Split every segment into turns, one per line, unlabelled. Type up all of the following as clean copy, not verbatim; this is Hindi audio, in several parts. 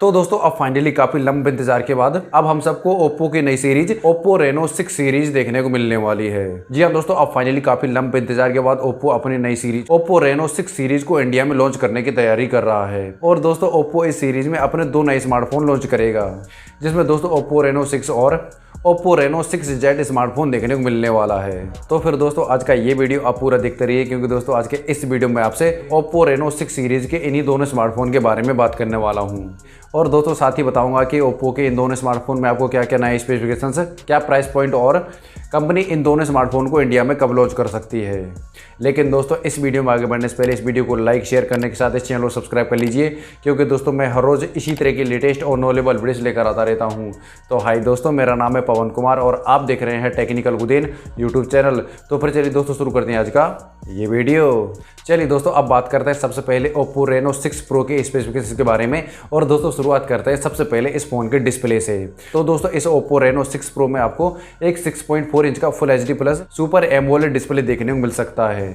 तो दोस्तों अब फाइनली काफी लंबे इंतजार के बाद अब हम सबको ओप्पो की नई सीरीज OPPO Reno 6 सीरीज देखने को मिलने वाली है। जी हाँ दोस्तों, अब फाइनली काफी लंबे इंतजार के बाद ओप्पो अपनी नई सीरीज OPPO Reno 6 सीरीज को इंडिया में लॉन्च करने की तैयारी कर रहा है। और दोस्तों ओप्पो इस सीरीज में अपने 2 नए स्मार्टफोन लॉन्च करेगा, जिसमें दोस्तों OPPO Reno 6 और OPPO Reno 6 जल्द स्मार्टफोन देखने को मिलने वाला है। तो फिर दोस्तों आज का ये वीडियो आप पूरा देखते रहिए, क्योंकि दोस्तों आज के इस वीडियो में आपसे OPPO Reno 6 सीरीज के इन्हीं दोनों स्मार्टफोन के बारे में बात करने वाला हूँ। और दोस्तों साथ ही बताऊंगा कि ओप्पो के इन दोनों स्मार्टफोन में आपको क्या क्या नए स्पेसिफिकेशंस, क्या प्राइस पॉइंट और कंपनी इन दोनों स्मार्टफोन को इंडिया में कब लॉन्च कर सकती है। लेकिन दोस्तों इस वीडियो में आगे बढ़ने से पहले इस वीडियो को लाइक शेयर करने के साथ इस चैनल को सब्सक्राइब कर लीजिए, क्योंकि दोस्तों मैं हर रोज़ इसी तरह की लेटेस्ट और नॉलेबल वीडियोस लेकर आता रहता हूं। तो हाय दोस्तों, मेरा नाम है पवन कुमार और आप देख रहे हैं टेक्निकल गुदेन यूट्यूब चैनल। तो फिर चलिए दोस्तों शुरू करते हैं आज का ये वीडियो। चलिए दोस्तों अब बात करते हैं सबसे पहले OPPO Reno 6 Pro के स्पेसिफिकेशंस के बारे में। और दोस्तों शुरुआत करते हैं सबसे पहले इस फोन के डिस्प्ले से। तो दोस्तों इस OPPO Reno 6 Pro में आपको एक 6.4 इंच का full HD plus super AMOLED display देखने को मिल सकता है,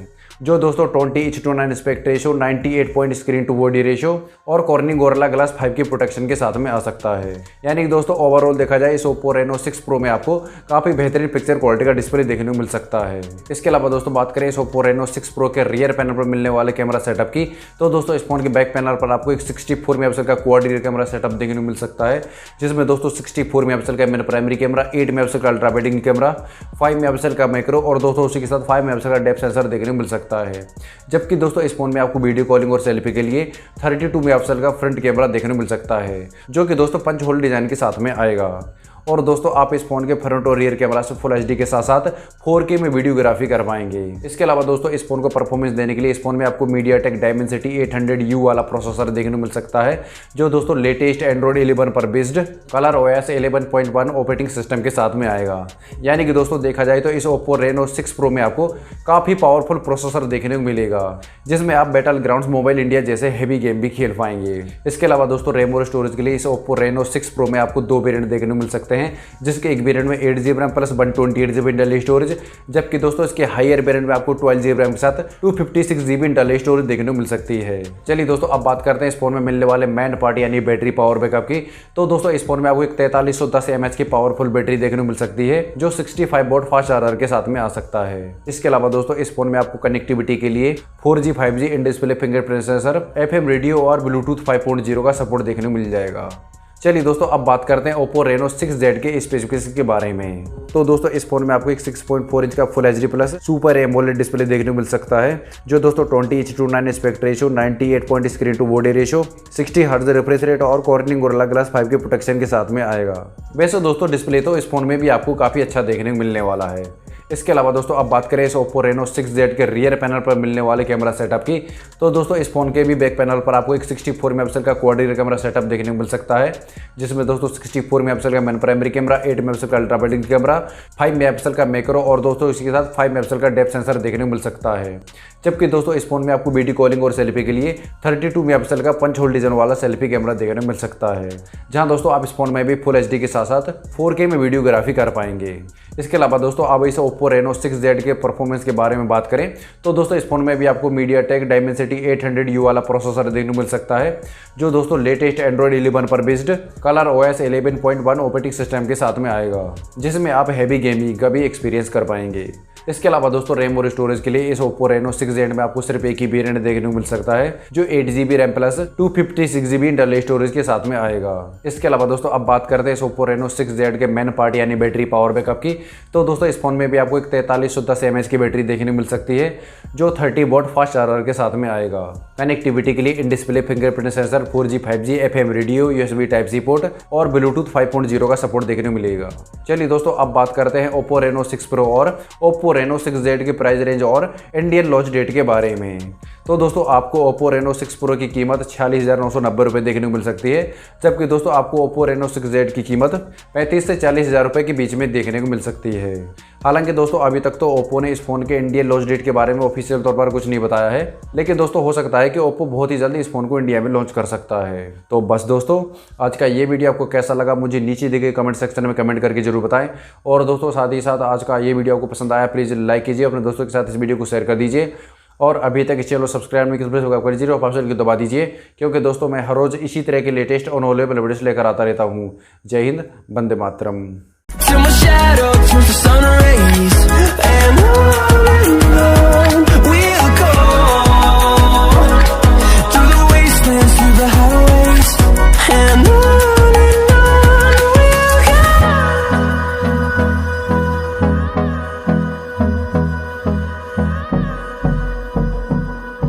जो दोस्तों 20:9 aspect ratio, 98 point screen to body ratio और कॉर्निंग गोरिल्ला ग्लास 5 की प्रोटेक्शन के साथ में आ सकता है। यानी कि दोस्तों ओवरऑल देखा जाए इस OPPO Reno 6 Pro में आपको काफी बेहतरीन पिक्चर क्वालिटी का डिस्प्ले देखने को मिल सकता है। इसके अलावा दोस्तों बात करें इस OPPO Reno 6 Pro के रियर पैनल पर मिलने वाले कैमरा सेटअप की, तो दोस्तों इस फोन के बैक पैनल पर आपको एक 64 मेगापिक्सल का क्वाड रियर कैमरा सेटअप देखने को मिल सकता है, जिसमें दोस्तों 64 मेगापिक्सल का मेन प्राइमरी कैमरा, 8 मेगापिक्सल का अल्ट्रा वाइड कैमरा, 5 मेगापिक्सल का मैक्रो और दोस्तों उसी के साथ 5 मेगापिक्सल का डेप्थ सेंसर देखने को मिल सकता है। जबकि दोस्तों इस फोन में आपको वीडियो कॉलिंग और सेल्फी के लिए 32 मेगापिक्सल का फ्रंट कैमरा देखने को मिल सकता है, जो कि दोस्तों पंच होल डिजाइन के साथ में आएगा। और दोस्तों आप इस फोन के फ्रंट और रियर कैमरा से फुल HD के साथ साथ 4K में वीडियोग्राफी कर पाएंगे। इसके अलावा दोस्तों इस फोन को परफॉर्मेंस देने के लिए इस फोन में आपको MediaTeck Dimensity 800U वाला प्रोसेसर देखने को मिल सकता है, जो दोस्तों लेटेस्ट Android 11 पर based colour OS 11.1 operating system के साथ में आएगा। यानी कि दोस्तों देखा जाए तो इस OPPO Reno 6 Pro में आपको काफी पावरफुल प्रोसेसर देखने को मिलेगा, जिसमें आप बैटल ग्राउंड्स मोबाइल इंडिया जैसे हेवी गेम भी खेल पाएंगे। इसके अलावा दोस्तों रैम और स्टोरेज के लिए इस OPPO Reno 6 Pro में आपको 2 वेरिएंट देखने को मिल सकते हैं, जिसके एक वेरिएंट में 8GB RAM plus 128GB internal storage, जबकि दोस्तों इसके हायर वेरिएंट में आपको 12GB रैम के साथ 256GB इंटरनल स्टोरेज देखने को मिल सकती है। चलिए दोस्तों अब बात करते हैं इस फोन में मिलने वाले मेन पार्ट यानी बैटरी पावर बैकअप की। तो दोस्तों इस फोन में आपको एक 4310 mAh की पावरफुल बैटरी देखने को मिल सकती है, जो 65 वॉट फास्ट चार्जर के साथ में आ सकता है। इसके अलावा दोस्तों इस फोन में आपको कनेक्टिविटी के लिए 4G 5G in display fingerprint sensor, FM radio और ब्लूटूथ 5.0 का सपोर्ट देखने को मिल जाएगा। चलिए दोस्तों अब बात करते हैं OPPO Reno 6Z के स्पेसिफिकेशन के बारे में। तो दोस्तों इस फोन में आपको एक 6.4 इंच का full HD plus super AMOLED display देखने को मिल सकता है, जो दोस्तों 20:9 aspect ratio, 98 point screen to body ratio, 60 hertz refresh rate और कॉर्निंग गोरिल्ला ग्लास 5 के प्रोटेक्शन के साथ में आएगा। वैसे दोस्तों डिस्प्ले तो इस फोन में भी आपको काफी अच्छा देखने को मिलने वाला है। इसके अलावा दोस्तों अब बात करें इस OPPO Reno 6Z के रियर पैनल पर मिलने वाले कैमरा सेटअप की, तो दोस्तों इस फोन के भी बैक पैनल पर आपको एक 64 मेगापिक्सल का क्वाड रियर कैमरा सेटअप देखने को मिल सकता है, जिसमें दोस्तों 64 मेगापिक्सल का मेन प्राइमरी कैमरा, 8 मेगापिक्सल का अल्ट्रा वाइड कैमरा, 5 मेगापिक्सल का मैक्रो और दोस्तों इसी के साथ 5 मेगापिक्सल का डेप्थ सेंसर देखने को मिल सकता है। जबकि दोस्तों इस फोन में आपको वीडियो कॉलिंग और सेल्फी के लिए 32 मेगापिक्सल का पंच होल डिजाइन वाला सेल्फी कैमरा देखने को मिल सकता है, जहां दोस्तों आप इस फोन में भी फुल HD के साथ साथ 4K में वीडियोग्राफी कर पाएंगे। इसके अलावा दोस्तों अब इस OPPO Reno 6Z के परफॉर्मेंस के बारे में बात करें, तो दोस्तों इस फोन में भी आपको MediaTeck Dimensity 800U वाला प्रोसेसर देखने को मिल सकता है, जो दोस्तों लेटेस्ट Android 11 पर based colour OS 11.1 operating system के साथ में आएगा, जिसमें आप हैवी गेमिंग का भी एक्सपीरियंस कर पाएंगे। इसके अलावा दोस्तों रैम और स्टोरेज के लिए इस OPPO Reno 6Z में आपको सिर्फ एक ही वेरिएंट देखने को मिल सकता है, जो 8GB RAM plus 256GB internal storage के साथ में आएगा। इसके अलावा दोस्तों अब बात करते हैं इस OPPO Reno 6Z के मेन पार्ट यानी बैटरी पावर बैकअप की। तो दोस्तों इस फोन में भी आपको एक 4310 mAh की बैटरी देखने को मिल सकती है, जो 30 वॉट फास्ट चार्जर के साथ में आएगा। कनेक्टिविटी के लिए in display fingerprint sensor, 4G 5G FM radio, USB Type-C port और ब्लूटूथ 5.0 का सपोर्ट देखने को मिलेगा। चलिए दोस्तों अब बात करते हैं OPPO Reno 6 Pro और OPPO Reno 6Z के प्राइस रेंज और इंडियन लॉन्च डेट के बारे में। तो दोस्तों आपको OPPO Reno 6 Pro की कीमत 46,990 रुपये देखने को मिल सकती है, जबकि दोस्तों आपको OPPO Reno 6Z की कीमत 35 से 40,000 रुपये के बीच में देखने को मिल सकती है। हालांकि दोस्तों अभी तक तो ओप्पो ने इस फोन के इंडियन लॉन्च डेट के बारे में ऑफिशियल तौर पर कुछ नहीं बताया है, लेकिन दोस्तों हो सकता है कि ओप्पो बहुत ही जल्दी इस फोन को इंडिया में लॉन्च कर सकता है। तो बस दोस्तों आज का ये वीडियो आपको कैसा लगा मुझे नीचे दिए गए कमेंट सेक्शन में कमेंट करके जरूर बताएं। और दोस्तों साथ ही साथ आज का ये वीडियो आपको पसंद आया प्लीज़ लाइक कीजिए, अपने दोस्तों के साथ इस वीडियो को शेयर कर दीजिए। और अभी तक इस चैनल को सब्सक्राइब नहीं किया तो कर दीजिए और ऑप्शन को दबा दीजिए, क्योंकि दोस्तों मैं हर रोज इसी तरह के लेटेस्ट और नॉलेजेबल वीडियोस लेकर आता रहता हूँ। जय हिंद, वंदे मातरम।